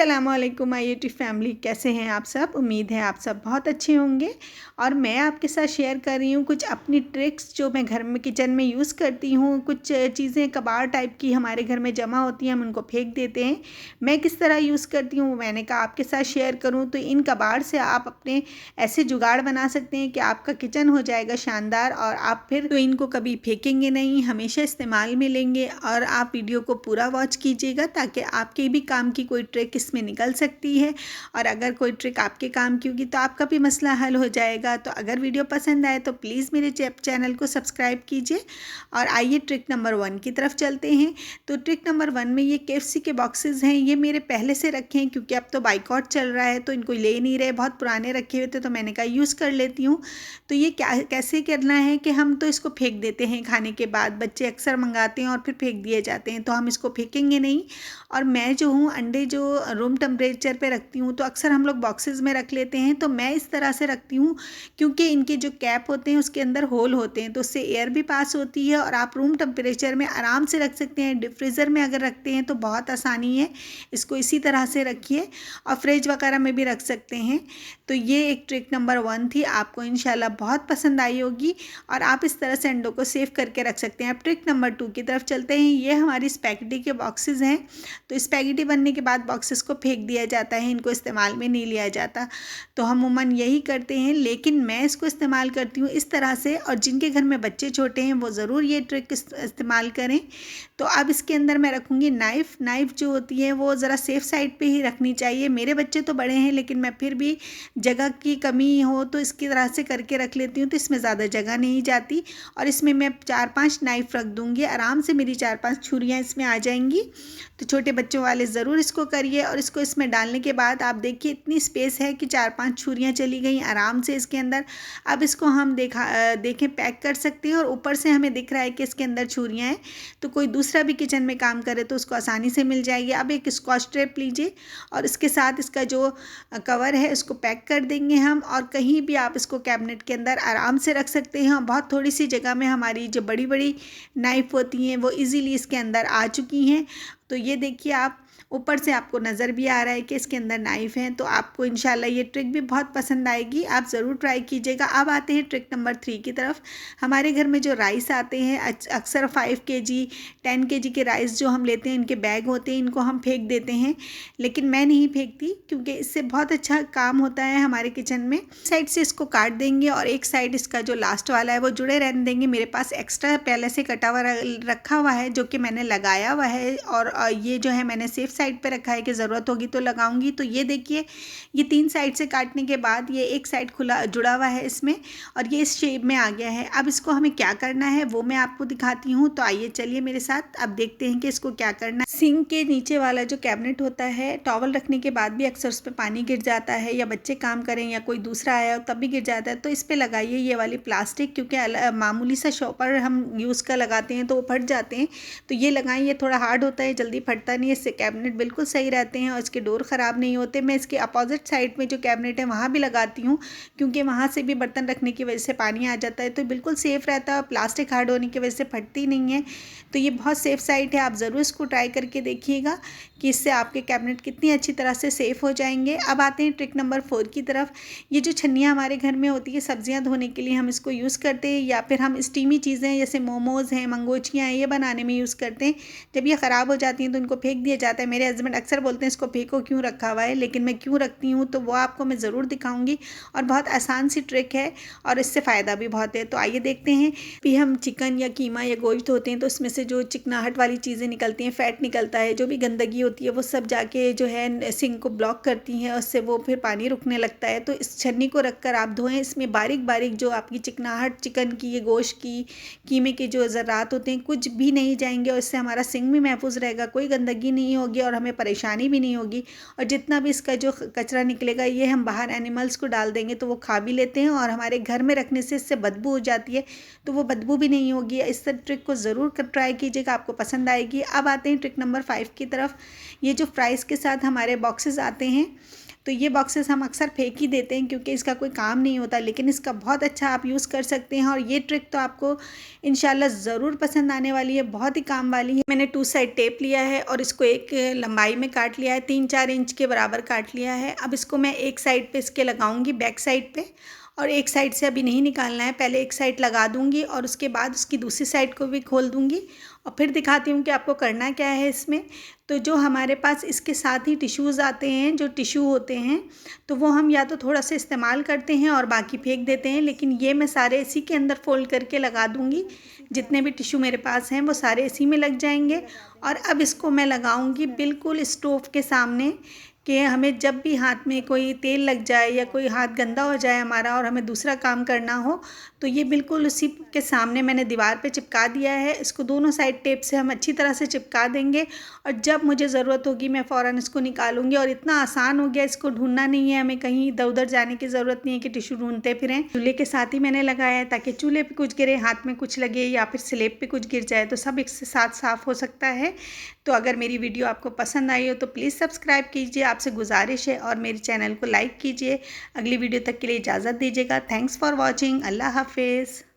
अस्सलामुअलैकुम my YouTube family, कैसे हैं आप सब। उम्मीद है आप सब बहुत अच्छे होंगे। और मैं आपके साथ शेयर कर रही हूँ कुछ अपनी ट्रिक्स जो मैं घर में किचन में यूज़ करती हूँ। कुछ चीज़ें कबाड़ टाइप की हमारे घर में जमा होती हैं, हम उनको फेंक देते हैं। मैं किस तरह यूज़ करती हूँ मैंने कहा आपके साथ शेयर करूँ। तो इन कबाड़ से आप अपने ऐसे जुगाड़ बना सकते हैं कि आपका किचन हो जाएगा शानदार, और आप फिर तो इनको कभी फेंकेंगे नहीं, हमेशा इस्तेमाल में लेंगे। और आप वीडियो को पूरा वॉच कीजिएगा ताकि आपके भी काम की कोई ट्रिक इसमें निकल सकती है। और अगर कोई ट्रिक आपके काम की होगी तो आपका भी मसला हल हो जाएगा। तो अगर वीडियो पसंद आए तो प्लीज़ मेरे चैनल को सब्सक्राइब कीजिए। और आइए ट्रिक नंबर 1 की तरफ चलते हैं। तो ट्रिक नंबर 1 में ये KFC के बॉक्सेस हैं। ये मेरे पहले से रखे हैं क्योंकि अब तो बाइकआउट चल रहा है तो इनको ले नहीं रहे, बहुत पुराने रखे हुए थे तो मैंने कहा यूज़ कर लेती हूँ। तो ये कैसे करना है कि हम तो इसको फेंक देते हैं खाने के बाद, बच्चे अक्सर मंगाते हैं और फिर फेंक दिए जाते हैं, तो हम इसको फेंकेंगे नहीं। और मैं जो हूँ अंडे जो रूम टेम्परेचर पे रखती हूँ तो अक्सर हम लोग बॉक्सेस में रख लेते हैं। तो मैं इस तरह से रखती हूँ क्योंकि इनके जो कैप होते हैं उसके अंदर होल होते हैं, तो उससे एयर भी पास होती है और आप रूम टेम्परेचर में आराम से रख सकते हैं। डीप फ्रीज़र में अगर रखते हैं तो बहुत आसानी है, इसको इसी तरह से रखिए। और फ्रिज वगैरह में भी रख सकते हैं। तो ये एक ट्रिक नंबर 1 थी, आपको इंशाल्लाह बहुत पसंद आई होगी और आप इस तरह से अंडों को सेव करके रख सकते हैं। अब ट्रिक नंबर 2 की तरफ चलते हैं। ये हमारी स्पैगेटी के बॉक्सेस हैं। तो स्पैगेटी बनने के बाद बॉक्सेस को फेंक दिया जाता है, इनको इस्तेमाल में नहीं लिया जाता। तो हम अमूमन यही करते हैं, लेकिन मैं इसको इस्तेमाल करती हूँ इस तरह से। और जिनके घर में बच्चे छोटे हैं वो ज़रूर ये ट्रिक इस्तेमाल करें। तो अब इसके अंदर मैं रखूँगी नाइफ़ जो होती है वो ज़रा सेफ़ साइड पे ही रखनी चाहिए। मेरे बच्चे तो बड़े हैं लेकिन मैं फिर भी जगह की कमी हो तो इसकी तरह से करके रख लेती हूँ, तो इसमें ज़्यादा जगह नहीं जाती। और इसमें मैं 4-5 नाइफ़ रख दूँगी, आराम से मेरी 4-5 छुरियाँ इसमें आ जाएंगी। तो छोटे बच्चों वाले ज़रूर इसको करिए। और इसको इसमें डालने के बाद आप देखिए इतनी स्पेस है कि 4-5 छुरियाँ चली गई आराम से इसके अंदर। अब इसको हम देखें पैक कर सकते हैं और ऊपर से हमें दिख रहा है कि इसके अंदर छुरियाँ हैं, तो कोई दूसरा भी किचन में काम करे तो उसको आसानी से मिल जाएगी। अब एक स्कॉच टेप लीजिए और इसके साथ इसका जो कवर है उसको पैक कर देंगे हम। और कहीं भी आप इसको कैबिनेट के अंदर आराम से रख सकते हैं। बहुत थोड़ी सी जगह में हमारी जो बड़ी बड़ी नाइफ़ होती हैं वो इजीली इसके अंदर आ चुकी हैं। तो ये देखिए आप ऊपर से आपको नज़र भी आ रहा है कि इसके अंदर नाइफ़ हैं। तो आपको इंशाल्लाह ये ट्रिक भी बहुत पसंद आएगी, आप ज़रूर ट्राई कीजिएगा। अब आते हैं ट्रिक नंबर 3 की तरफ। हमारे घर में जो राइस आते हैं अक्सर 5 केजी 10 केजी के राइस जो हम लेते हैं, इनके बैग होते हैं, इनको हम फेंक देते हैं। लेकिन मैं नहीं फेंकती क्योंकि इससे बहुत अच्छा काम होता है हमारे किचन में। साइड से इसको काट देंगे और एक साइड इसका जो लास्ट वाला है वो जुड़े रहने देंगे। मेरे पास एक्स्ट्रा पहले से कटा हुआ रखा हुआ है जो कि मैंने लगाया हुआ है। और ये जो है मैंने सेफ साइड पे रखा है कि ज़रूरत होगी तो लगाऊंगी। तो ये देखिए ये 3 साइड से काटने के बाद ये एक साइड खुला जुड़ा हुआ है इसमें, और ये इस शेप में आ गया है। अब इसको हमें क्या करना है वो मैं आपको दिखाती हूँ। तो आइए चलिए मेरे साथ, अब देखते हैं कि इसको क्या करना है। सिंक के नीचे वाला जो कैबिनेट होता है, टॉवल रखने के बाद भी अक्सर उस पर पानी गिर जाता है, या बच्चे काम करें या कोई दूसरा आया तब भी गिर जाता है। तो इस पर लगाइए ये वाली प्लास्टिक, क्योंकि मामूली सा शॉपर हम यूज़ का लगाते हैं तो वो फट जाते हैं। तो ये लगाएं, ये थोड़ा हार्ड होता है, जल्दी फटता नहीं है, इससे कैबिनेट बिल्कुल सही रहते हैं और इसके डोर ख़राब नहीं होते। मैं इसके अपोजिट साइड में जो कैबिनेट है वहाँ भी लगाती हूँ क्योंकि वहाँ से भी बर्तन रखने की वजह से पानी आ जाता है, तो बिल्कुल सेफ़ रहता है। प्लास्टिक हार्ड होने की वजह से फटती नहीं है। तो ये बहुत सेफ़ साइड है, आप ज़रूर इसको ट्राई करके देखिएगा कि इससे आपके कैबिनेट कितनी अच्छी तरह से सेफ़ हो जाएंगे। अब आते हैं ट्रिक नंबर 4 की तरफ। ये जो छन्नियाँ हमारे घर में होती है सब्जियाँ धोने के लिए, हम इसको यूज़ करते हैं, या फिर हम स्टीमी चीज़ें जैसे मोमोज़ हैं, मंगोचियाँ हैं, ये बनाने में यूज़ करते हैं। जब ये ख़राब हो जाती हैं तो इनको फेंक दिया जाता है। मेरे हस्बैंड अक्सर बोलते हैं इसको फेंको, क्यों रखा हुआ है, लेकिन मैं क्यों रखती हूँ तो वो आपको मैं ज़रूर दिखाऊंगी। और बहुत आसान सी ट्रिक है और इससे फ़ायदा भी बहुत है। तो आइए देखते हैं। भी हम चिकन या कीमा या गोश्त होते हैं तो उसमें से जो चिकनाहट वाली चीज़ें निकलती हैं, फ़ैट निकलता है, जो भी गंदगी होती है वो सब जाके जो है सिंक को ब्लॉक करती हैं, उससे वो फिर पानी रुकने लगता है। तो इस छन्नी को रख कर आप धोएं, इसमें बारीक बारीक जो आपकी चिकनाहट चिकन की, ये गोश्त की, कीमे के जो ज़रात होते हैं कुछ भी नहीं जाएंगे, और इससे हमारा सिंक भी महफूज रहेगा, कोई गंदगी नहीं होगी और हमें परेशानी भी नहीं होगी। और जितना भी इसका जो कचरा निकलेगा ये हम बाहर एनिमल्स को डाल देंगे तो वो खा भी लेते हैं, और हमारे घर में रखने से इससे बदबू हो जाती है तो वो बदबू भी नहीं होगी। इस ट्रिक को ज़रूर ट्राई कीजिएगा, आपको पसंद आएगी। अब आते हैं ट्रिक नंबर 5 की तरफ। ये जो फ्राइज़ के साथ हमारे बॉक्सेस आते हैं, तो तो ये बॉक्सेस हम अक्सर फेंक ही देते हैं क्योंकि इसका कोई काम नहीं होता, लेकिन इसका बहुत अच्छा आप यूज़ कर सकते हैं। और ये ट्रिक तो आपको इंशाल्लाह ज़रूर पसंद आने वाली है, बहुत ही काम वाली है। मैंने 2 साइड टेप लिया है और इसको एक लंबाई में काट लिया है, 3-4 इंच के बराबर काट लिया है। अब इसको मैं एक साइड पे इसके लगाऊंगी, बैक साइड पे, और एक साइड से अभी नहीं निकालना है, पहले एक साइड लगा दूंगी और उसके बाद उसकी दूसरी साइड को भी खोल दूंगी और फिर दिखाती हूँ कि आपको करना क्या है इसमें। तो जो हमारे पास इसके साथ ही टिश्यूज़ आते हैं, जो टिश्यू होते हैं, तो वो हम या तो थोड़ा सा इस्तेमाल करते हैं और बाकी फेंक देते हैं, लेकिन ये मैं सारे इसी के अंदर फोल्ड करके लगा दूँगी। जितने भी टिश्यू मेरे पास हैं वो सारे इसी में लग जाएंगे। और अब इसको मैं लगाऊंगी बिल्कुल स्टोव के सामने, कि हमें जब भी हाथ में कोई तेल लग जाए या कोई हाथ गंदा हो जाए हमारा और हमें दूसरा काम करना हो, तो ये बिल्कुल उसी के सामने मैंने दीवार पे चिपका दिया है। इसको दोनों साइड टेप से हम अच्छी तरह से चिपका देंगे और जब मुझे ज़रूरत होगी मैं फ़ौरन इसको निकालूंगी। और इतना आसान हो गया, इसको ढूंढना नहीं है, हमें कहीं इधर उधर जाने की ज़रूरत नहीं है कि टिश्यू ढूंढते फिरें। चूल्हे के साथ ही मैंने लगाया है ताकि चूल्हे पर कुछ गिरे, हाथ में कुछ लगे या फिर स्लेब पर कुछ गिर जाए तो सब एक साथ साफ़ हो सकता है। तो अगर मेरी वीडियो आपको पसंद आई हो तो प्लीज़ सब्सक्राइब कीजिए, आपसे गुजारिश है, और मेरे चैनल को लाइक कीजिए। अगली वीडियो तक के लिए इजाज़त दीजिएगा। Thanks for watching. अल्लाह हाफिज़।